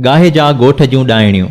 गाहे जा गोठ जूं डायणियूं।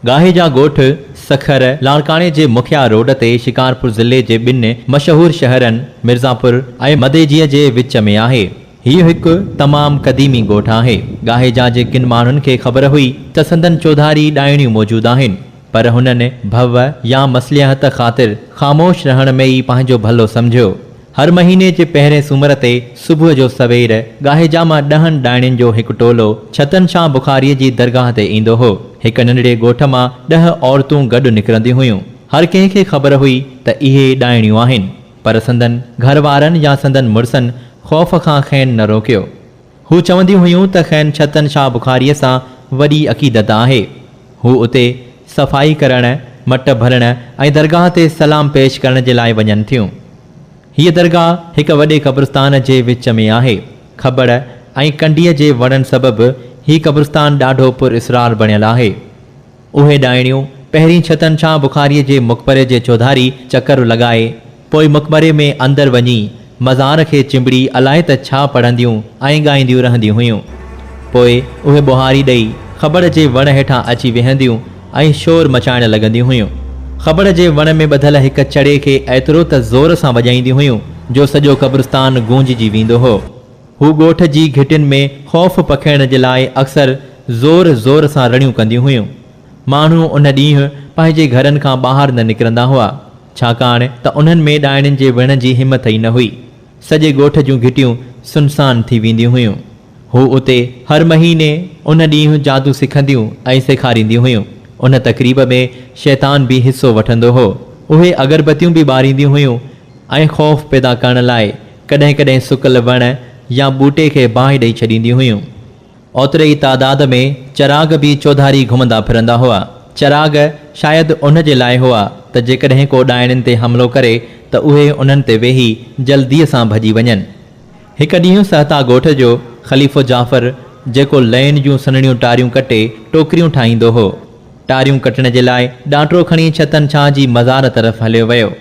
गाहे जा गोठ सखर लाड़काणे जे मुखिया रोड ते शिकारपुर ज़िले जे ॿिनि मशहूर शहरनि मिर्ज़ापुर ऐं मदेजीअ जे विच में आहे। हीउ हिकु तमामु क़दीमी गोठ आहे। गाहे जा जे किन माण्हुनि खे ख़बर हुई त संदन चौधारी डायणियूं मौजूदु आहिनि, पर हुननि भव या मसलिहत ख़ातिर ख़ामोश रहण में ई पंहिंजो भलो सम्झियो। हर महीने जे पहिरें सूमर ते सुबुह जो सवेर गाहेजा मां 10 डायणियुनि जो हिकु टोलो छतन शाह बुखारीअ जी दरगाह ते ईंदो हो। हिकु नंढड़े ॻोठ मां 10 औरतूं गॾु निकिरंदियूं हुयूं। हर कंहिंखे ख़बर हुई त इहे डायणियूं आहिनि, पर संदन घर वारनि या संदन मुड़सनि ख़ौफ़ खां खैन न रोकियो। हू चवंदियूं हुयूं त खैन छतन शाह बुखारीअ सां वॾी अक़ीदत आहे। हू उते सफ़ाई करण, मट भरण ऐं दरगाह ते सलाम पेश करण जे लाइ वञनि थियूं। हीअ दरगाह हिकु वॾे क़ब्रिस्तान जे विच में आहे। ख़बर ऐं कंडीअ जे वणनि सबबि हीउ क़ब्रिस्तान ॾाढो पुरइसरार बणियल आहे। उहे डायणियूं पहिरीं छतन शाह बुखारीअ जे मक़बरे जे चौधारी चकर लॻाए, पोइ मक़बरे में अंदरि वञी मज़ार खे चिंबड़ी अलाए त छा पढ़ंदियूं ऐं ॻाईंदियूं रहंदियूं हुयूं। पोइ उहे बुहारी ॾेई ख़बर जे वण हेठां अची वेहंदियूं ऐं शोर मचाइण लॻंदियूं हुयूं। ख़बर जे वण में ॿधल हिकु चड़े खे एतिरो त ज़ोर सां वॼाईंदियूं हुयूं जो सॼो क़ब्रिस्तान गूंजजी वेंदो हो। हू ॻोठ जी घिटियुनि में ख़ौफ़ पखेड़ण जे लाइ अक्सर ज़ोर ज़ोर सां रड़ियूं कंदियूं हुयूं। माण्हू उन ॾींहुं पंहिंजे घरनि खां ॿाहिरि न निकिरंदा हुआ, छाकाणि त उन्हनि में डायणियुनि जे विढ़ण जी हिमत ई न हुई। सॼे ॻोठ जूं घिटियूं सुनसान थी वेंदियूं हुयूं। हू उते हर महीने उन ॾींहुं जादू सिखंदियूं ऐं सेखारींदियूं हुयूं। उन तक़रीब में शैतान बि हिसो वठंदो हो। उहे अगरबत्तियूं बि ॿारींदियूं हुयूं ऐं ख़ौफ़ पैदा करण लाइ कॾहिं कॾहिं सुकल वण या ॿूटे खे बाहि ॾेई छॾींदियूं हुयूं। ओतिरे ई तादाद में चराग बि चौधारी घुमंदा फिरंदा हुआ। चराग शायदि उन जे लाइ हुआ त जेकॾहिं को डायणियुनि ते हमिलो करे त उहे उन्हनि ते वेही जल्दीअ सां भॼी वञनि। हिकु ॾींहुं सहता ॻोठ जो ख़लीफ़ो जाफ़र, जेको लैन जूं सन्हड़ियूं टारियूं कटे टोकरियूं ठाहींदो हो, टारियूं कटण जे लाइ ॾांटरो खणी छतन शाह जी मज़ार तरफ़ हलियो वियो।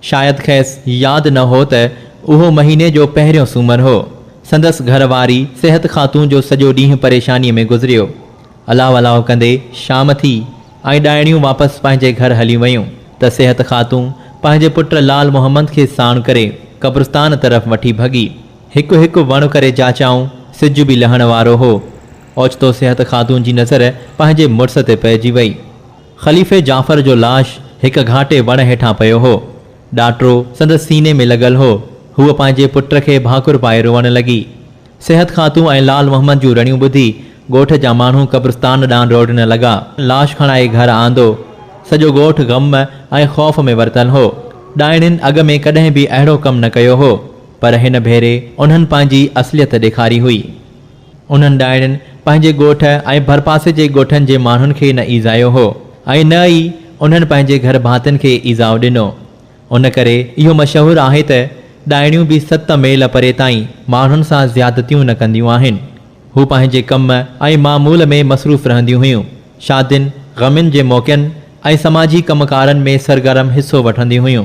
शायदि खेसि यादि न हो त उहो महीने जो पहिरियों सूमर हो। संदसि घरवारी सिहत ख़ातून जो सॼो ॾींहुं परेशानीअ में गुज़रियो। अलाव अलाव कंदे शाम थी ऐं डायणियूं वापसि पंहिंजे घर हली वयूं त सिहत ख़ातून पंहिंजे पुट लाल मोहम्मद खे साण करे क़ब्रिस्तान तरफ़ वठी भॻी। हिकु हिकु वण करे जाचाऊं, सिज बि लहण वारो हो। ओचितो सिहत ख़ातून जी नज़र पंहिंजे मुड़ुस ते पइजी वई। ख़लीफ़े जाफ़र जो लाश हिकु घाटे वण हेठां पियो हो। ॾाटरो संदसि सीने में लॻल हो। हूअ पंहिंजे पुट खे भाकुर पाए रोअण लॻी। सिहत ख़ातून ऐं लाल मोहम्मद जूं रड़ियूं ॿुधी ॻोठ जा माण्हू क़ब्रिस्तान ॾांहुं दौड़ण लॻा। लाश खणाए घर आंदो। सॼो ॻोठ ग़म ऐं ख़ौफ़ में वरितल हो। डायणियुनि अॻ में कॾहिं बि अहिड़ो कमु न कयो हो, पर हिन भेरे उन्हनि पंहिंजी असलियत ॾेखारी हुई। उन्हनि डायणियुनि पंहिंजे ॻोठ ऐं भरपासे जे ॻोठनि जे माण्हुनि खे न ईज़ायो हो ऐं न ई उन्हनि पंहिंजे घर भातियुनि खे ईज़ाउ ॾिनो। उन करे इहो मशहूरु आहे त डायणियूं बि 7 मेल परे ताईं माण्हुनि सां ज़्यादतियूं न कंदियूं आहिनि। हू पंहिंजे कम ऐं मामूल में मसरूफ़ रहंदियूं हुयूं। शादियुनि, ग़मियुनि जे मौक़नि ऐं समाजी कमकारनि में सरगर्म हिसो वठंदियूं हुयूं।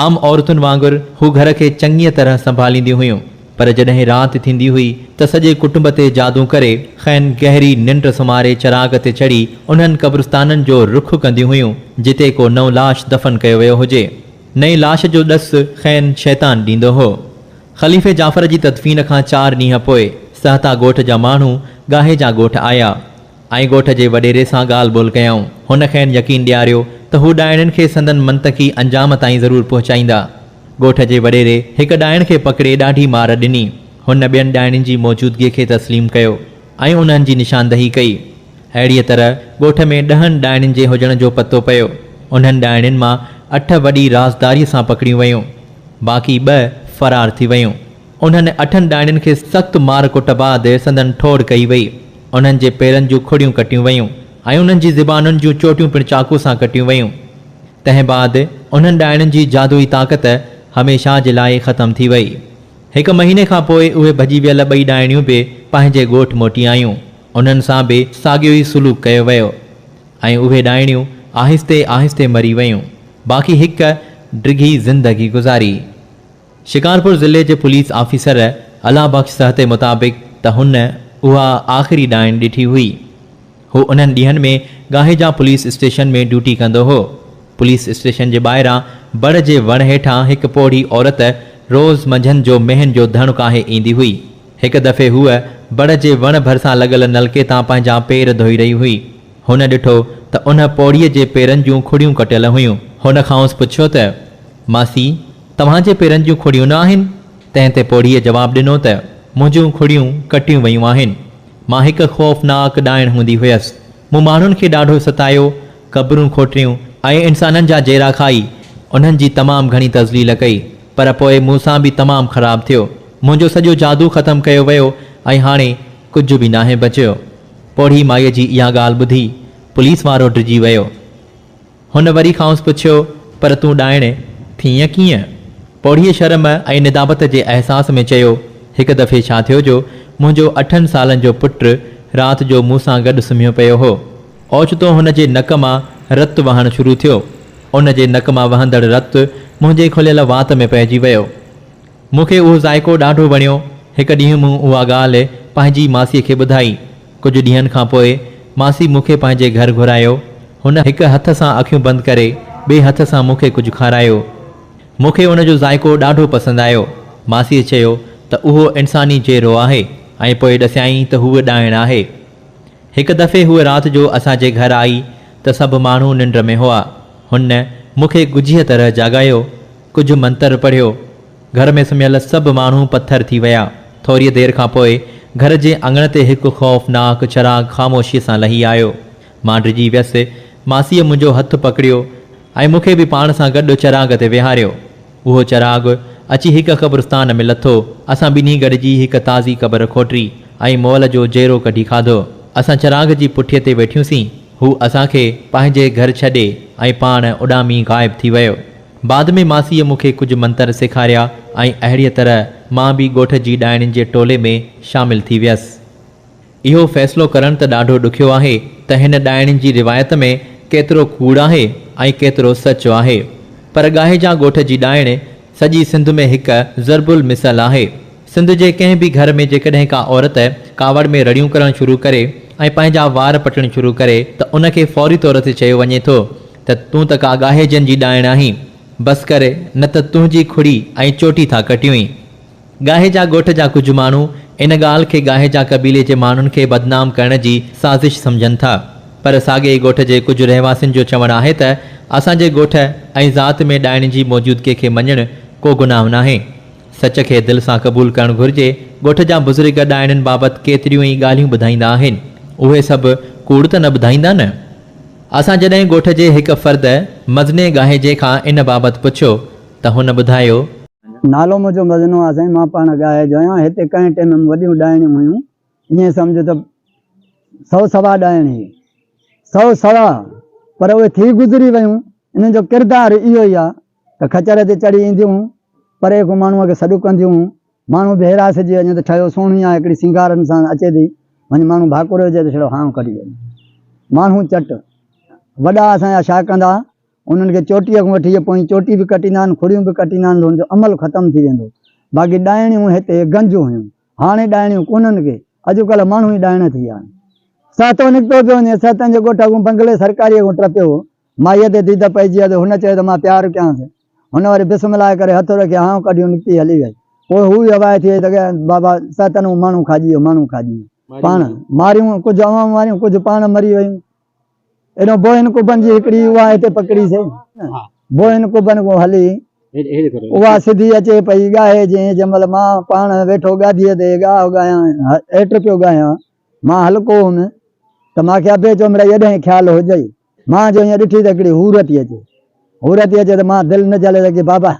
आम औरतुनि वांगुरु हू घर खे चङीअ तरह संभालींदियूं हुयूं, पर जॾहिं राति थींदी हुई त सॼे कुटुंब ते जादू करे खैन गहरी निंड सुमारे चराग ते चढ़ी उन्हनि क़ब्रिस्ताननि जो रुख कंदियूं हुयूं जिते को नओं लाश दफ़न कयो वियो हुजे। नई लाश जो ॾसु खैन शैतान ॾींदो हो। ख़लीफ़े जाफ़र जी तदफ़ीन खां 4 ॾींहं पोइ सहता ॻोठ जा माण्हू गाहे जा ॻोठ आया ऐं ॻोठ जे वॾेरे सां ॻाल्हि ॿोल कयऊं। हुन खैन यकीन ॾियारियो त हू डायणियुनि खे संदन मंतकी अंजाम ताईं ज़रूरु पहुचाईंदा। ॻोठ जे वॾेरे हिकु डायण खे पकड़े ॾाढी मार ॾिनी। हुन ॿियनि डायणियुनि जी मौजूदगीअ खे तस्लीम कयो ऐं उन्हनि जी निशानदही कई। अहिड़ीअ तरह ॻोठ में 10 डायणियुनि जे हुजण जो पतो पियो। उन्हनि डायणियुनि मां 8 वॾी राज़दारीअ सां पकड़ियूं वयूं, बाक़ी 2 फ़रार थी वयूं। उन्हनि 8 डायणियुनि खे सख़्तु मार कुट बाद संदन ठोड़ कई वई। उन्हनि जे पेरनि जूं खुड़ियूं कटियूं वयूं ऐं उन्हनि जी ज़बानुनि जूं चोटियूं पिणु चाकू सां कटियूं वयूं। तंहिं बाद उन्हनि डायणियुनि जी जादुई ताक़त हमेशह जे लाइ ख़तमु थी वई। 1 महीने खां पोइ उहे भॼी वियल 2 डायणियूं बि पंहिंजे ॻोठ मोटी आयूं। उन्हनि सां बि साॻियो ई सुलूक कयो वियो ऐं उहे डायणियूं आहिस्ते आहिस्ते मरी वयूं, बाक़ी हिकु डिघी ज़िंदगी गुज़ारी। शिकारपुर ज़िले जे पुलिस ऑफिसर अला बख्श सहते मुताबिक़ त हुन उहा आख़िरी डायण ॾिठी हुई। हू उन्हनि ॾींहनि में गाहेजा पुलिस स्टेशन में ड्यूटी कंदो हो। पुलिस स्टेशन जे ॿाहिरां बड़ जे वण हेठां हिकु पोढ़ी औरत रोज़ मंझंदि जो मेहन जो धणु काहे ईंदी हुई। हिकु दफ़े हूअ बड़ जे वण भरिसां लॻल नलके तां पंहिंजा पेर धोई रही हुई। हुन ॾिठो त उन पौड़ीअ जे पेरनि जूं खुड़ियूं कटियल हुयूं। हुन खांसि पुछियो त मासी, तव्हांजे पेरनि जूं खुड़ियूं न आहिनि? तंहिं ते पौड़ीअ जवाबु ॾिनो त मुंहिंजूं खुड़ियूं कटियूं वयूं आहिनि। मां हिकु ख़ौफ़नाक ॾाइण हूंदी हुयसि। मूं माण्हुनि खे ॾाढो सतायो, क़बरूं खोटिरियूं ऐं इंसाननि जा जेरा खाई। उन्हनि जी तमामु घणी तज़लील कई, पर पोइ मूंसां बि तमामु ख़राबु थियो। मुंहिंजो सॼो जादू ख़तमु कयो वियो ऐं हाणे कुझु बि नाहे बचियो। पौड़ी माईअ जी इहा ॻाल्हि ॿुधी पुलिस वारो डिॼी वियो। हुन वरी खांसि पुछियो, पर तूं ॾाइण थीअं कीअं? पौड़ीअ शर्म ऐं निदाबत जे अहसास में चयो, हिकु दफ़े छा थियो जो मुंहिंजो 8 सालनि जो पुटु राति जो मूंसां गॾु सुम्हियो पियो हो। ओचितो हुन जे नक मां रतु वहणु शुरू थियो। उन जे नक मां वहंदड़ रतु मुंहिंजे खुलियल वात में पइजी वियो। मूंखे उहो ज़ाइक़ो ॾाढो वणियो। हिकु ॾींहुं मूं उहा ॻाल्हि पंहिंजी मासीअ खे ॿुधाई। कुझु ॾींहंनि खां पोइ मासी मूंखे पंहिंजे घरु घुरायो। हुन हिकु हथ सां अखियूं बंदि करे ॿिए हथ सां मूंखे कुझु खारायो। मूंखे उन जो ज़ाइक़ो ॾाढो पसंदि आयो। मासीअ चयो त उहो इंसानी चेहरो आहे ऐं पोइ ॾसियाईं त हूअ ॾाइण आहे। हिकु दफ़े हूअ राति जो असांजे घरु आई त सभु माण्हू निंड में हुआ। हुन मूंखे गुझीअ तरह जाॻायो, कुझु मंत्र पढ़ियो। घर में सुम्हियल सभु माण्हू पथर थी विया। थोरी देरि खां पोइ घर जे अङण ते हिकु ख़ौफ़नाक चराग ख़ामोशीअ सां लही आयो। मां डिॼी वियसि। मासीअ मुंहिंजो हथु पकड़ियो ऐं मूंखे बि पाण सां गॾु चराग ते विहारियो। उहो चराग अची हिकु क़ब्रिस्तान में लथो। असां ॿिन्ही गॾिजी हिकु ताज़ी क़बर खोटरी ऐं मोल जो जेरो कढी खाधो। असां चराग जी पुठीअ ते वेठियूंसीं। हू असांखे पंहिंजे घरु छॾे ऐं पाण उॾामी ग़ाइबु थी वियो। बाद में मासीअ मूंखे कुझु मंत्र सेखारिया ऐं अहिड़ीअ तरह मां बि ॻोठ जी ॾाइणियुनि जे टोले में शामिलु थी वियसि। इहो फ़ैसिलो करणु त ॾाढो ॾुखियो आहे त हिन ॾाइणियुनि जी रिवायत में केतिरो कूड़ आहे ऐं केतिरो सचु आहे। पर गाहेजा ॻोठ जी ॾाइण सॼी सिंध में हिकु ज़रबुल मिसल आहे। सिंध जे कंहिं बि घर में जेकॾहिं का औरत कावड़ में रड़ियूं करणु शुरू करे ऐं पंहिंजा वार पटणु शुरू करे त उनखे फौरी तौर ते चयो वञे थो त तूं त का गाहेजनि जी ॾाइण आहीं, बसि करे न त तुंहिंजी खुड़ी ऐं चोटी था कटियूं। गाहेजा ॻोठ जा कुझु माण्हू इन ॻाल्हि खे गाहेजा क़बीले जे माण्हुनि खे बदनाम करण जी साज़िश सम्झनि था। पर साॻे ॻोठ जे कुझु रहवासियुनि जो चवणु आहे त असांजे ॻोठ ऐं ज़ात में ॾाइण जी मौजूदगीअ खे मञणु को गुनाह नाहे। सच खे दिलि सां क़बूल करणु घुरिजे। ॻोठ जा बुज़ुर्ग ॾाइणनि बाबति केतिरियूं ई ॻाल्हियूं ॿुधाईंदा आहिनि। उहे सभु कूड़ त न ॿुधाईंदा न। असां जॾहिं ॻोठ जे हिकु फ़र्द मज़ने गाहेजे खां इन बाबति पुछियो त हुन ॿुधायो, नालो मुंहिंजो मज़नो आहे साईं, मां पाण गाहेजो आहियां। हिते कंहिं टाइम में वॾियूं ॾाइणियूं हुयूं, ईअं सम्झो त 100-125 ॾाइण हुई, 100-125, पर उहे थी गुज़री वियूं। इन्हनि जो किरदारु इहो ई आहे त खचर ते चढ़ी ईंदियूं, परे को माण्हूअ खे सॾु कंदियूं। माण्हू बि हैरासिजी वञे त ठहियो सुहिणी आहे, हिकिड़ी सिंगारनि सां अचे थी, वञी माण्हू भाकुर हुजे त छड़ो हां कढी वञे। माण्हू चट वॾा असांजा छा कंदा, उन्हनि खे चोटीअ खां वठी पोइ चोटी बि कटींदा आहिनि, खुड़ियूं बि कटींदा आहिनि, हुनजो अमल ख़तमु थी वेंदो। बाक़ी ॾाइणियूं हिते गंजूं हुयूं, हाणे ॾाइणियूं कोन्हनि के। अॼुकल्ह माण्हू ई ॾाइण थी विया आहिनि। सातो निकितो पियो वञे, सतनि जे ॻोठ खां बंगले सरकारीअ खां टपियो, माईअ ते दीद पइजी आहे त हुन चयो त मां प्यारु कयांसि। हुन वरी बिस्मिल्लाह करे हथु रखी हां कढियूं, निकिती हली वई। पोइ हू हवाए थी वई त बाबा सतनि माण्हू खाजी वियो, माण्हू खाजी वियो। पाण मारियूं, कुझु अवां मारियूं, कुझु पाण मरी वयूं। एॾो बोहिन कुबन जी हिकिड़ी उहा हिते पकड़ीसीं, बोहिन कुबन को हली उहा सिधी अचे पई ॻाहे जंहिं जंहिंमहिल मां पाण वेठो गादीअ ते ॻाह ॻायां, हेठि पियो ॻायां, मां हल्को हुउमि त मूंखे अबे चयो मिड़ई एॾे ख़्यालु हुजई। मां जो हीअं ॾिठी त हिकिड़ी हूर थी अचे, हूर थी अचे त मां दिलि न जले लॻी बाबा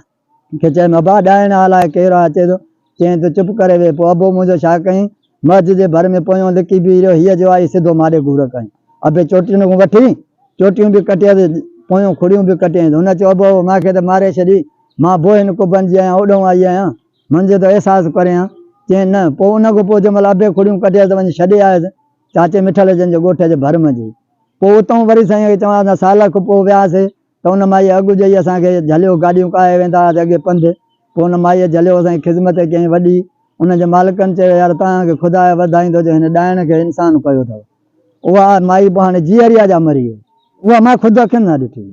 खे चयुमि, अबा ॾाइण अलाए केरु आहे? अचे थो। चई त चुप करे वे। पोइ अबो मुंहिंजो छा कयईं, मर्द जे भर में पोयों लिकी बि रहियो, हीअ जो आई सिधो माॾे घूर कयईं। अबे चोटियुनि खां वठी चोटियूं बि कटियसि, पोयों खुड़ियूं बि कटियईं। हुन चयो अबो मूंखे त मारे छॾी, मां बोहिन कुबन जी आहियां, ओॾो आई आहियां, मुंहिंजो त अहसासु करियां। चई न। पोइ उन खां पोइ जंहिंमहिल अबे खुड़ियूं कटियसि त वञी छॾे आयुसि चाचे मिठल जन जे ॻोठ जे भर में जी। पोइ उतां वरी साईं खे चवां त साल खां पोइ वियासीं त हुन माईअ अॻु जई असांखे झलियो, गाॾियूं काए वेंदा हुआसीं अॻे पंधु। पोइ हुन माईअ झलियो, असांजी ख़िदमत कयईं वॾी। उनजे मालिकनि चयो यार तव्हांखे ख़ुदा वधाईंदो जो हिन ॾाइण खे इंसानु कयो अथव। उहा माई हाणे जीअरिया जा मरी, उहा मां ख़ुदि अखियुनि सां ॾिठी।